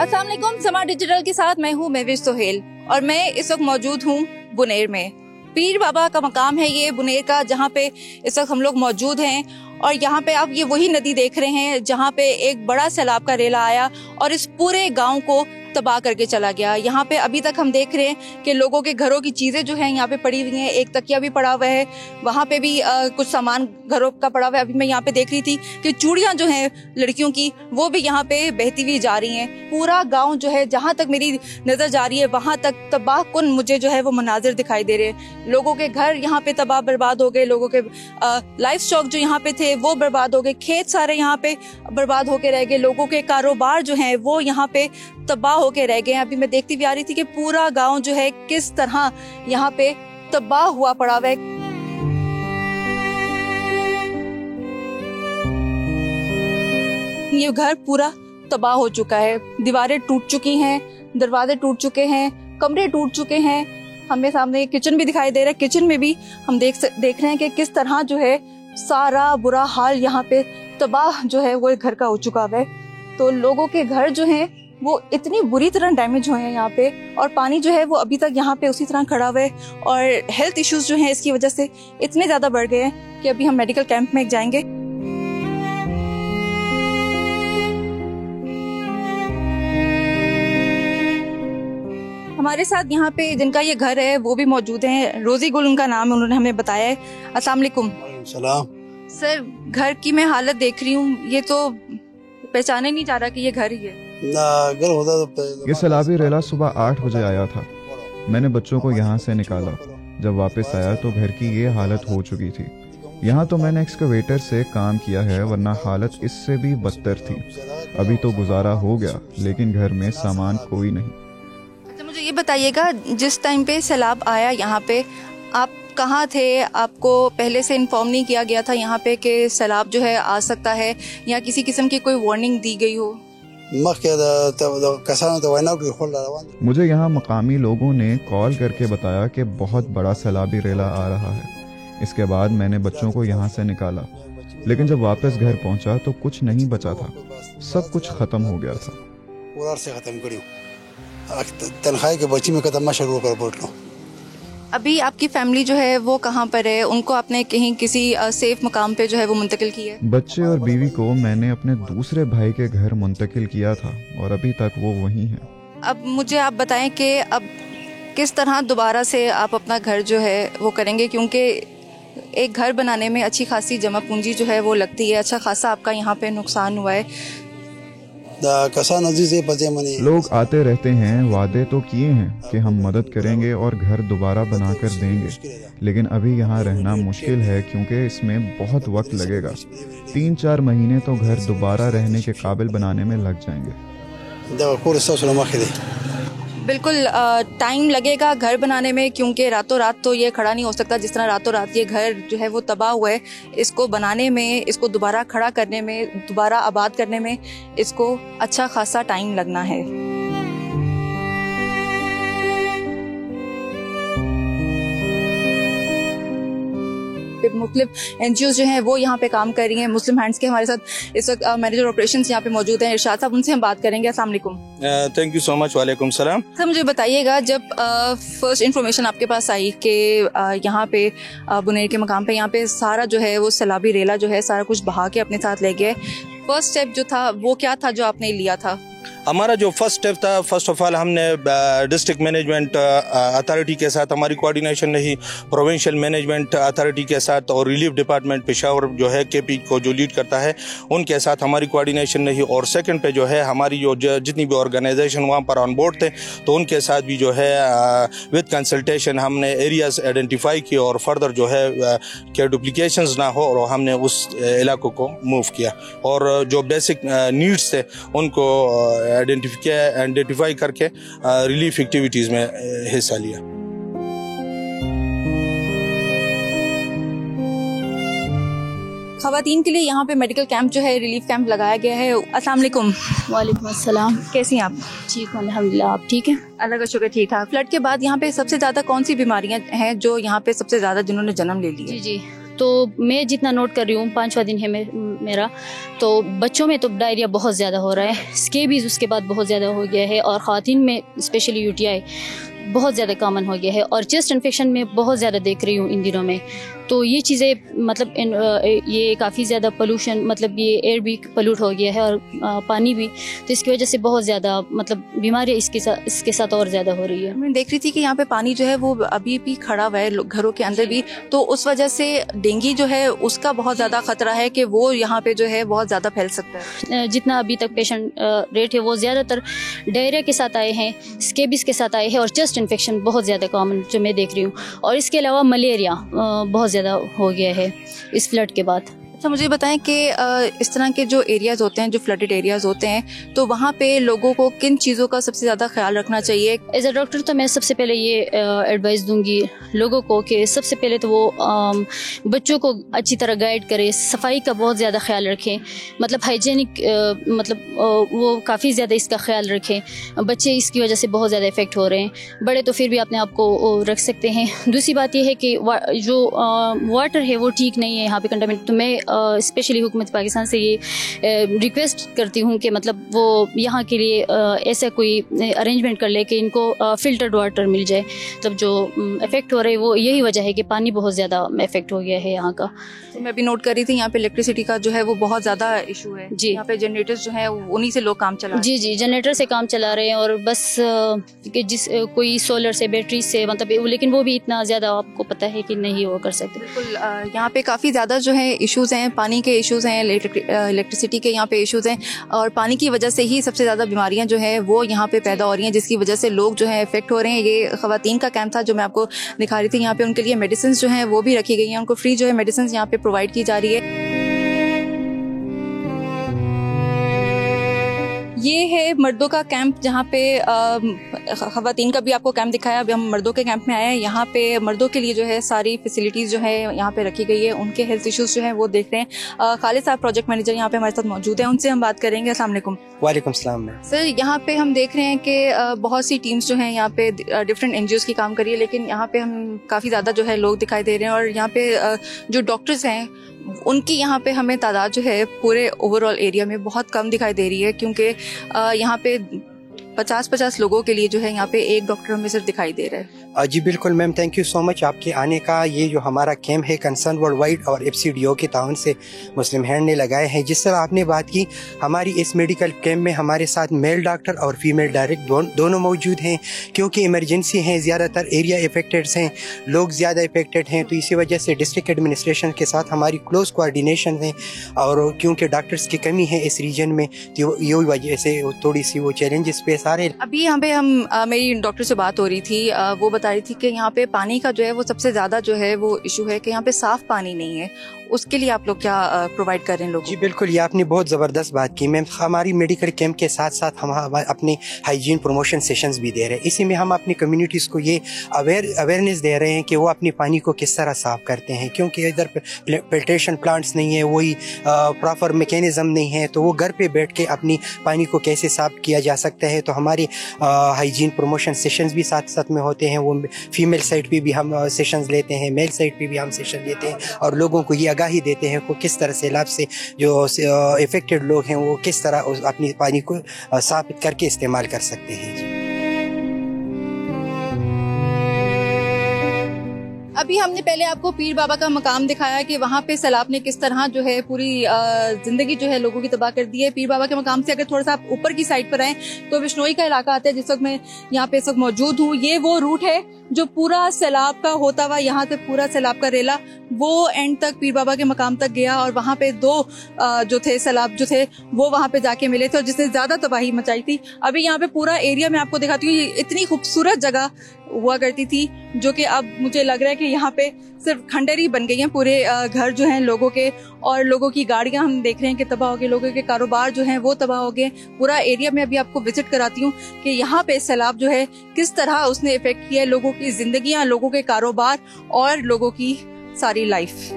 अस्सलाम वालेकुम, समा डिजिटल के साथ मैं हूँ महविश सोहेल और मैं इस वक्त मौजूद हूँ बुनेर में। पीर बाबा का मकाम है ये बुनेर का, जहाँ पे इस वक्त हम लोग मौजूद हैं और यहाँ पे आप ये वही नदी देख रहे हैं जहाँ पे एक बड़ा सैलाब का रेला आया और इस पूरे गांव को तबाह करके चला गया। यहाँ पे अभी तक हम देख रहे हैं कि लोगों के घरों की चीजें जो हैं यहाँ पे पड़ी हुई हैं। एक तकिया भी पड़ा हुआ है, वहाँ पे भी कुछ सामान घरों का पड़ा हुआ है। अभी मैं यहाँ पे देख रही थी कि चूड़ियां जो हैं लड़कियों की वो भी यहाँ पे बहती हुई जा रही हैं। पूरा गाँव जो है, जहाँ तक मेरी नजर जा रही है वहाँ तक तबाह कुन मुझे जो है वो मनाजिर दिखाई दे रहे हैं। लोगों के घर यहाँ पे तबाह बर्बाद हो गए, लोगों के लाइफ स्टॉक जो यहाँ पे थे वो बर्बाद हो गए, खेत सारे यहाँ पे बर्बाद होके रह गए, लोगों के कारोबार जो हैं वो यहाँ पे तबाह होके रह गए। अभी मैं देखती भी आ रही थी कि पूरा गांव जो है किस तरह यहाँ पे तबाह हुआ पड़ा हुआ है। ये घर पूरा तबाह हो चुका है, दीवारें टूट चुकी हैं, दरवाजे टूट चुके हैं, कमरे टूट चुके हैं। हमें सामने किचन भी दिखाई दे रहा है, किचन में भी हम देख रहे हैं कि किस तरह जो है सारा बुरा हाल यहाँ पे तबाह जो है वो घर का हो चुका है। तो लोगों के घर जो हैं वो इतनी बुरी तरह डैमेज हुए हैं यहाँ पे, और पानी जो है वो अभी तक यहाँ पे उसी तरह खड़ा हुआ है और हेल्थ इश्यूज जो हैं इसकी वजह से इतने ज़्यादा बढ़ गए हैं कि अभी हम मेडिकल कैंप में जाएंगे। हमारे साथ यहाँ पे जिनका ये घर है वो भी मौजूद हैं। रोजी गुल उनका नाम है, उन्होंने हमें बताया है। अस्सलाम वालेकुम सर, घर की मैं हालत देख रही हूँ, ये तो पहचाने नहीं जा रहा कि ये घर ही है। ये सैलाबी रेला सुबह 8 बजे आया था। मैंने बच्चों को यहाँ से निकाला। जब वापस आया तो घर की ये हालत हो चुकी थी। यहाँ तो मैंने एक्सकवेटर से काम किया है, वरना हालत इससे भी बदतर थी। अभी तो गुजारा हो गया, लेकिन घर में सामान कोई नहीं। अच्छा, मुझे ये बताइएगा, जिस टाइम पे सैलाब आया यहाँ पे आप कहाँ थे? आपको पहले से इन्फॉर्म नहीं किया गया था यहाँ पे कि सैलाब जो है आ सकता है, या किसी किस्म की कोई वार्निंग दी गई हो? मुझे यहाँ मकामी लोगों ने कॉल करके बताया कि बहुत बड़ा सैलाबी रेला आ रहा है। इसके बाद मैंने बच्चों को यहाँ से निकाला, लेकिन जब वापस घर पहुँचा तो कुछ नहीं बचा था, सब कुछ खत्म हो गया था। अभी आपकी फैमिली जो है वो कहाँ पर है? उनको आपने कहीं किसी सेफ मकाम पे जो है वो मुंतकिल किया है? बच्चे और बीवी को मैंने अपने दूसरे भाई के घर मुंतकिल किया था और अभी तक वो वहीं है। अब मुझे आप बताएं कि अब किस तरह दोबारा से आप अपना घर जो है वो करेंगे, क्योंकि एक घर बनाने में अच्छी खासी जमा पूंजी जो है वो लगती है। अच्छा खासा आपका यहाँ पे नुकसान हुआ है। लोग आते रहते हैं, वादे तो किए हैं कि हम मदद करेंगे और घर दोबारा बनाकर देंगे, लेकिन अभी यहाँ रहना मुश्किल है क्योंकि इसमें बहुत वक्त लगेगा। 3-4 महीने तो घर दोबारा रहने के काबिल बनाने में लग जाएंगे। बिल्कुल टाइम लगेगा घर बनाने में, क्योंकि रातों रात तो ये खड़ा नहीं हो सकता। जिस तरह रातों रात ये घर जो है वो तबाह हुआ है, इसको बनाने में, इसको दोबारा खड़ा करने में, दोबारा आबाद करने में इसको अच्छा खासा टाइम लगना है। मुख्तलिफ NGOs जो हैं वो यहाँ पे काम कर रही हैं। मुस्लिम हैंड्स के हमारे साथ इस वक्त मैनेजर ऑपरेशंस यहाँ पे मौजूद हैं, इरशाद साहब, उनसे हम बात करेंगे। अस्सलाम वालेकुम। Thank you so much. वालेकुम सलाम। सर, मुझे बताइएगा, जब फर्स्ट इन्फॉर्मेशन आपके पास आई कि यहाँ पे बुनेर के मकाम पे यहाँ पे सारा जो है वो सैलाबी रेला जो है सारा कुछ बहा के अपने साथ ले गया, फर्स्ट स्टेप जो था वो क्या था जो आपने लिया था? हमारा जो फर्स्ट स्टेप था, फर्स्ट ऑफ ऑल हमने डिस्ट्रिक्ट मैनेजमेंट अथॉरिटी के साथ हमारी कोऑर्डिनेशन रही, प्रोविंशियल मैनेजमेंट अथॉरिटी के साथ और रिलीफ डिपार्टमेंट पेशावर जो है KP को जो लीड करता है उनके साथ हमारी कोऑर्डिनेशन रही। और सेकंड पे जो है हमारी जो जितनी भी ऑर्गेनाइजेशन वहाँ पर ऑन बोर्ड थे तो उनके साथ भी जो है विद कंसल्टेशन हमने एरियाज आइडेंटिफाई किए और फर्दर जो है क्या डुप्लीकेशंस ना हो, और हमने उस इलाकों को मूव किया और जो बेसिक नीड्स थे उनको आइडेंटिफाई करके रिलीफ एक्टिविटीज़ में हिस्सा लिया। ख़वातीन के लिए यहाँ पे मेडिकल कैंप जो है, रिलीफ कैंप लगाया गया है। अस्सलाम वालेकुम। वालेकुम अस्सलाम। कैसी हैं आप? ठीक हूँ अल्हम्दुलिल्लाह, आप ठीक हैं? अल्लाह का शुक्र, ठीक ठाक। फ्लड के बाद यहाँ पे सबसे ज़्यादा कौन सी बीमारियाँ हैं जो यहाँ पे सबसे ज़्यादा जिन्होंने जन्म ले लिया? जी, तो मैं जितना नोट कर रही हूँ 5वां दिन है मेरा, तो बच्चों में तो डायरिया बहुत ज़्यादा हो रहा है, स्केबीज उसके बाद बहुत ज़्यादा हो गया है, और ख़वातीन में स्पेशली यूटीआई बहुत ज़्यादा कॉमन हो गया है, और चेस्ट इन्फेक्शन में बहुत ज़्यादा देख रही हूँ इन दिनों में। तो ये चीज़ें मतलब ये काफ़ी ज़्यादा पोल्यूशन, मतलब ये एयर भी पोल्यूट हो गया है और पानी भी, तो इसकी वजह से बहुत ज़्यादा मतलब बीमारियाँ इसके साथ और ज़्यादा हो रही है। मैं देख रही थी कि यहाँ पे पानी जो है वो अभी भी खड़ा हुआ है घरों के अंदर भी, तो उस वजह से डेंगू जो है उसका बहुत ज़्यादा खतरा है कि वो यहाँ पे जो है बहुत ज़्यादा फैल सकता है। जितना अभी तक पेशेंट रेट है वो ज़्यादातर डायरिया के साथ आए हैं, स्केबिस के साथ आए हैं, और चेस्ट इन्फेक्शन बहुत ज़्यादा कॉमन जो मैं देख रही हूँ, और इसके अलावा मलेरिया बहुत ज़्यादा हो गया है इस फ्लड के बाद। अच्छा, मुझे बताएं कि इस तरह के जो एरियाज़ होते हैं, जो फ्लडेड एरियाज़ होते हैं, तो वहाँ पे लोगों को किन चीज़ों का सबसे ज़्यादा ख्याल रखना चाहिए? एज अ डॉक्टर तो मैं सबसे पहले ये एडवाइस दूंगी लोगों को कि सबसे पहले तो वो बच्चों को अच्छी तरह गाइड करें, सफाई का बहुत ज़्यादा ख्याल रखें, मतलब हाइजीनिक वो काफ़ी ज़्यादा इसका ख्याल रखें। बच्चे इसकी वजह से बहुत ज़्यादा इफ़ेक्ट हो रहे हैं, बड़े तो फिर भी अपने आप को रख सकते हैं। दूसरी बात यह है कि जो वाटर है वो ठीक नहीं है यहाँ पे कंटामिनेट, तो मैं स्पेशली हुकूमत पाकिस्तान से ये रिक्वेस्ट करती हूँ कि मतलब वो यहाँ के लिए ऐसा कोई अरेंजमेंट कर ले कि इनको फ़िल्टर्ड वाटर मिल जाए। मतलब जो इफ़ेक्ट हो रहा है वो यही वजह है कि पानी बहुत ज़्यादा इफ़ेक्ट हो गया है यहाँ का। तो मैं भी नोट कर रही थी यहाँ पे इलेक्ट्रिसिटी का जो है वो बहुत ज़्यादा इशू है जी। यहाँ पे जनरेटर्स जो है उन्हीं से लोग काम चला रहे हैं। जी, जनरेटर से काम चला रहे हैं, और बस कोई सोलर से, बैटरी से, मतलब लेकिन वो भी इतना ज़्यादा आपको पता है कि नहीं वो कर सकते। बिल्कुल, यहाँ पे काफ़ी ज़्यादा जो है इश्यूज़ हैं, पानी के इश्यूज़ हैं, इलेक्ट्रिसिटी के यहाँ पे इश्यूज़ हैं, और पानी की वजह से ही सबसे ज़्यादा बीमारियाँ जो है वो यहाँ पे पैदा हो रही हैं, जिसकी वजह से लोग जो है इफेक्ट हो रहे हैं। ये ख़वातीन का कैंप था जो मैं आपको दिखा रही थी, यहाँ पे उनके लिए मेडिसिन जो हैं वो भी रखी गई हैं, उनको फ्री जो है मेडिसिन यहाँ पे प्रोवाइड की जा रही है। ये है मर्दों का कैंप, जहाँ पे ख़वातीन का भी आपको कैंप दिखाया। अभी हम मर्दों के कैंप में आए हैं। यहाँ पे मर्दों के लिए जो है सारी फैसिलिटीज़ जो है यहाँ पे रखी गई है, उनके हेल्थ इश्यूज़ जो है वो देख रहे हैं। खालिद साहब प्रोजेक्ट मैनेजर यहाँ पे हमारे साथ मौजूद हैं, उनसे हम बात करेंगे। अस्सलाम वालेकुम। वालेकुम सलाम। सर, यहाँ पे हम देख रहे हैं कि बहुत सी टीम्स जो हैं यहाँ पे डिफरेंट NGOs की काम करी है, लेकिन यहाँ पे हम काफ़ी ज़्यादा जो है लोग दिखाई दे रहे हैं, और यहाँ पे जो डॉक्टर्स हैं उनकी यहाँ पे हमें तादाद जो है पूरे ओवरऑल एरिया में बहुत कम दिखाई दे रही है, क्योंकि यहाँ पे 50-50 लोगों के लिए जो है यहाँ पे एक डॉक्टर हमें सिर्फ दिखाई दे रहा है। जी बिल्कुल ma'am, thank you so much आपके आने का। ये जो हमारा कैंप है कंसर्न वर्ल्ड वाइड और FCDO के ताउन से मुस्लिम हैंड ने लगाए हैं। जिस तरह आपने बात की, हमारी इस मेडिकल कैंप में हमारे साथ मेल डॉक्टर और फीमेल डायरेक्ट दोनों मौजूद हैं, क्योंकि इमरजेंसी हैं, ज़्यादातर एरिया इफेक्टेड्स हैं, लोग ज़्यादा इफेक्टेड हैं, तो इसी वजह से डिस्ट्रिक्ट एडमिनिस्ट्रेशन के साथ हमारी क्लोज कोऑर्डिनेशन है, और क्योंकि डॉक्टर्स की कमी है इस रीजन में, तो यही वजह से थोड़ी सी वो चैलेंजेस पेश आ रहे हैं। अभी यहाँ पे मेरी डॉक्टर से बात हो रही थी, वो बता रही थी कि यहाँ पे पानी का जो है वो सबसे ज़्यादा जो है वो इशू है कि यहाँ पे साफ़ पानी नहीं है। उसके लिए आप लोग क्या प्रोवाइड कर रहे हैं लोगों? जी बिल्कुल, ये आपने बहुत ज़बरदस्त बात की मैम। हमारी मेडिकल कैंप के साथ साथ हम अपने हाइजीन प्रमोशन सेशंस भी दे रहे हैं। इसी में हम अपनी कम्युनिटीज़ को ये अवेयरनेस दे रहे हैं कि वो अपने पानी को किस तरह साफ़ करते हैं, क्योंकि इधर फिल्ट्रेशन प्लांट्स नहीं है, वही प्रॉपर मैकेनिज़्म नहीं है, तो वो घर पे बैठ के अपनी पानी को कैसे साफ़ किया जा सकता है। तो हमारे हाइजीन प्रमोशन सेशंस भी साथ साथ में होते हैं। वो फीमेल साइड पे भी हम सेशंस लेते हैं, मेल साइड पे भी हम सेशन लेते हैं, और लोगों को ये आगाही देते हैं को किस तरह सैलाब से जो इफेक्टेड लोग हैं वो किस तरह अपनी पानी को साफ करके इस्तेमाल कर सकते हैं। अभी हमने पहले आपको पीर बाबा का मकाम दिखाया कि वहाँ पे सैलाब ने किस तरह जो है पूरी जिंदगी जो है लोगों की तबाह कर दी है। पीर बाबा के मकाम से अगर थोड़ा सा आप ऊपर की साइड पर आए तो बिश्नोई का इलाका आता है, जिस वक्त मैं यहाँ पे इस वक्त मौजूद हूँ। ये वो रूट है जो पूरा सैलाब का होता हुआ यहाँ से पूरा सैलाब का रेला वो एंड तक पीर बाबा के मकाम तक गया, और वहाँ पे दो जो थे सैलाब जो थे वो वहाँ पे जाके मिले थे, और जिसने ज्यादा तबाही मचाई थी। अभी यहाँ पे पूरा एरिया मैं आपको दिखाती हूँ, ये इतनी खूबसूरत जगह हुआ करती थी, जो कि अब मुझे लग रहा है कि यहाँ पे सिर्फ खंडर ही बन गई हैं। पूरे घर जो हैं लोगों के, और लोगों की गाड़ियां हम देख रहे हैं कि तबाह हो गए, लोगों के कारोबार जो हैं वो तबाह हो गए। पूरा एरिया में अभी आपको विजिट कराती हूँ कि यहाँ पे सैलाब जो है किस तरह उसने इफेक्ट किया है लोगों की जिंदगियां, लोगों के कारोबार और लोगों की सारी लाइफ।